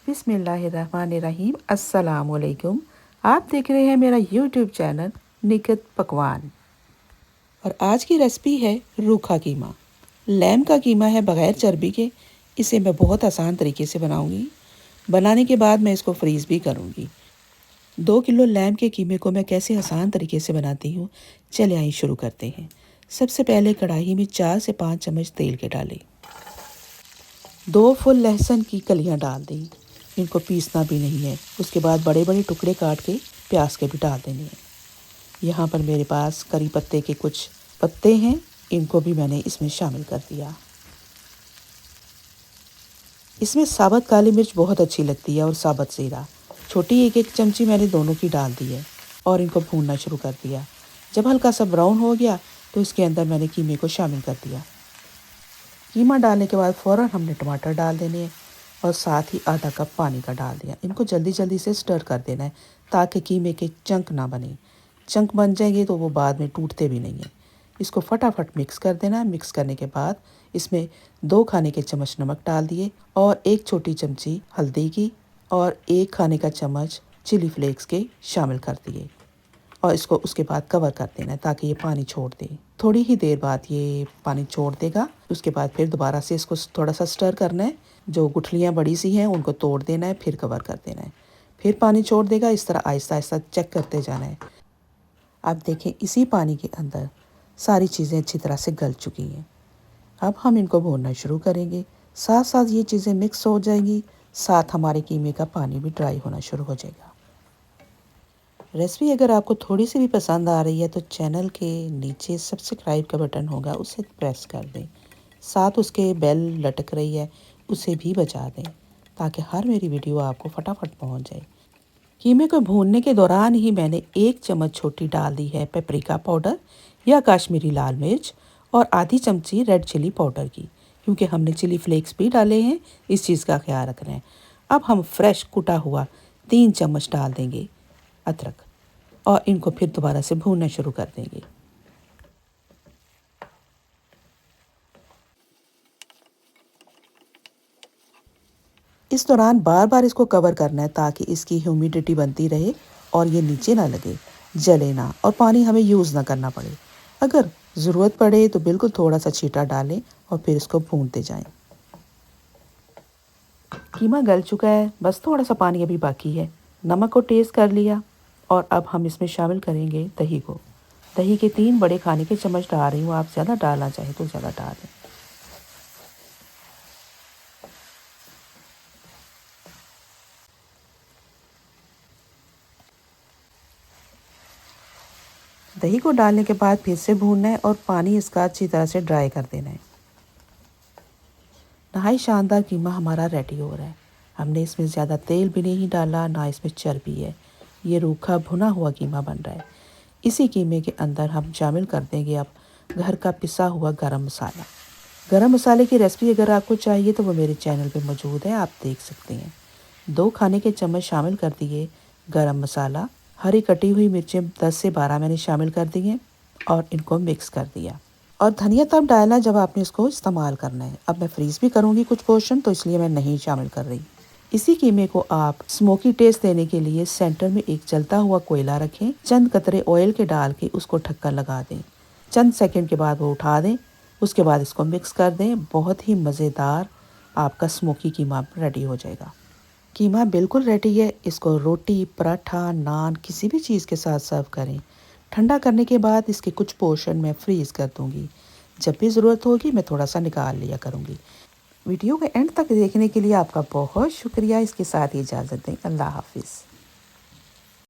बिस्मिल्लाहिर्रहमानिर्रहीम। अस्सलामुअलैकुम। आप देख रहे हैं मेरा यूट्यूब चैनल निकत पकवान और आज की रेसिपी है रूखा कीमा। लैम का कीमा है बग़ैर चर्बी के। इसे मैं बहुत आसान तरीके से बनाऊंगी। बनाने के बाद मैं इसको फ्रीज़ भी करूंगी। 2 किलो लैम के कीमे को मैं कैसे आसान तरीके से बनाती हूँ, चलिए आइए शुरू करते हैं। सबसे पहले कढ़ाई में 4 से 5 चम्मच तेल के डालें। 2 फुल लहसुन की कलियां डाल दी। इनको पीसना भी नहीं है। उसके बाद बड़े बड़े टुकड़े काट के प्याज के भी डाल देने हैं। यहाँ पर मेरे पास करी पत्ते के कुछ पत्ते हैं, इनको भी मैंने इसमें शामिल कर दिया। इसमें साबुत काली मिर्च बहुत अच्छी लगती है और साबुत ज़ीरा छोटी एक चमची मैंने दोनों की डाल दी है और इनको भूनना शुरू कर दिया। जब हल्का सा ब्राउन हो गया तो इसके अंदर मैंने कीमे को शामिल कर दिया। कीमा डालने के बाद फ़ौरन हमने टमाटर डाल देने हैं और साथ ही आधा कप पानी का डाल दिया। इनको जल्दी जल्दी से स्टर कर देना है ताकि कीमे के चंक ना बने। चंक बन जाएंगे तो वो बाद में टूटते भी नहीं हैं। इसको फटाफट मिक्स कर देना है। मिक्स करने के बाद इसमें 2 खाने के चम्मच नमक डाल दिए और 1 छोटी चमची हल्दी की और 1 खाने का चम्मच चिली फ्लेक्स के शामिल कर दिए और इसको उसके बाद कवर कर देना है ताकि ये पानी छोड़ दे। थोड़ी ही देर बाद ये पानी छोड़ देगा। उसके बाद फिर दोबारा से इसको थोड़ा सा स्टर करना है। जो गुठलियाँ बड़ी सी हैं उनको तोड़ देना है, फिर कवर कर देना है। फिर पानी छोड़ देगा। इस तरह आहिस्ता आहिस्ता चेक करते जाना है। अब देखें इसी पानी के अंदर सारी चीज़ें अच्छी तरह से गल चुकी हैं। अब हम इनको भूनना शुरू करेंगे। साथ साथ ये चीज़ें मिक्स हो जाएंगी। साथ हमारे कीमे का पानी भी ड्राई होना शुरू हो जाएगा। रेसिपी अगर आपको थोड़ी सी भी पसंद आ रही है तो चैनल के नीचे सब्सक्राइब का बटन होगा, उसे प्रेस कर दें। साथ उसके बेल लटक रही है, उसे भी बजा दें ताकि हर मेरी वीडियो आपको फटाफट पहुंच जाए। कीमे को भूनने के दौरान ही मैंने 1 चम्मच छोटी डाल दी है पेपरिका पाउडर या कश्मीरी लाल मिर्च और आधी चमची रेड चिली पाउडर की, क्योंकि हमने चिली फ्लेक्स भी डाले हैं। इस चीज़ का ख्याल रखना है। अब हम फ्रेश कुटा हुआ 3 चम्मच डाल देंगे अदरक और इनको फिर दोबारा से भूनना शुरू कर देंगे। इस दौरान बार बार इसको कवर करना है ताकि इसकी ह्यूमिडिटी बनती रहे और ये नीचे ना लगे, जले ना और पानी हमें यूज़ ना करना पड़े। अगर ज़रूरत पड़े तो बिल्कुल थोड़ा सा छींटा डालें और फिर इसको भूनते जाएं। कीमा गल चुका है, बस थोड़ा सा पानी अभी बाकी है। नमक को टेस्ट कर लिया और अब हम इसमें शामिल करेंगे दही को। दही के 3 बड़े खाने के चम्मच डाल रही हूँ। आप ज़्यादा डालना चाहें तो ज़्यादा डाल दें। दही को डालने के बाद फिर से भूनना है और पानी इसका अच्छी तरह से ड्राई कर देना है। नहाई शानदार कीमा हमारा रेडी हो रहा है। हमने इसमें ज़्यादा तेल भी नहीं डाला, ना इसमें चर्बी है। ये रूखा भुना हुआ कीमा बन रहा है। इसी कीमे के अंदर हम शामिल कर देंगे अब घर का पिसा हुआ गरम मसाला। गरम मसाले की रेसिपी अगर आपको चाहिए तो वो मेरे चैनल पे मौजूद है, आप देख सकते हैं। 2 खाने के चम्मच शामिल कर दिए गरम मसाला। हरी कटी हुई मिर्चें 10 से 12 मैंने शामिल कर दी हैं और इनको मिक्स कर दिया। और धनिया तब डालना जब आपने इसको इस्तेमाल करना है। अब मैं फ्रीज़ भी करूँगी कुछ पोर्शन, तो इसलिए मैं नहीं शामिल कर रही। इसी कीमे को आप स्मोकी टेस्ट देने के लिए सेंटर में एक जलता हुआ कोयला रखें। चंद कतरे ऑयल के डाल के उसको ढक्कन लगा दें। चंद सेकंड के बाद वो उठा दें। उसके बाद इसको मिक्स कर दें। बहुत ही मज़ेदार आपका स्मोकी कीमा रेडी हो जाएगा। कीमा बिल्कुल रेडी है। इसको रोटी, पराठा, नान किसी भी चीज़ के साथ सर्व करें। ठंडा करने के बाद इसके कुछ पोर्शन मैं फ्रीज़ कर दूँगी। जब भी ज़रूरत होगी मैं थोड़ा सा निकाल लिया करूँगी। वीडियो के एंड तक देखने के लिए आपका बहुत शुक्रिया। इसके साथ ही इजाज़त दें। अल्लाह हाफ़िज़।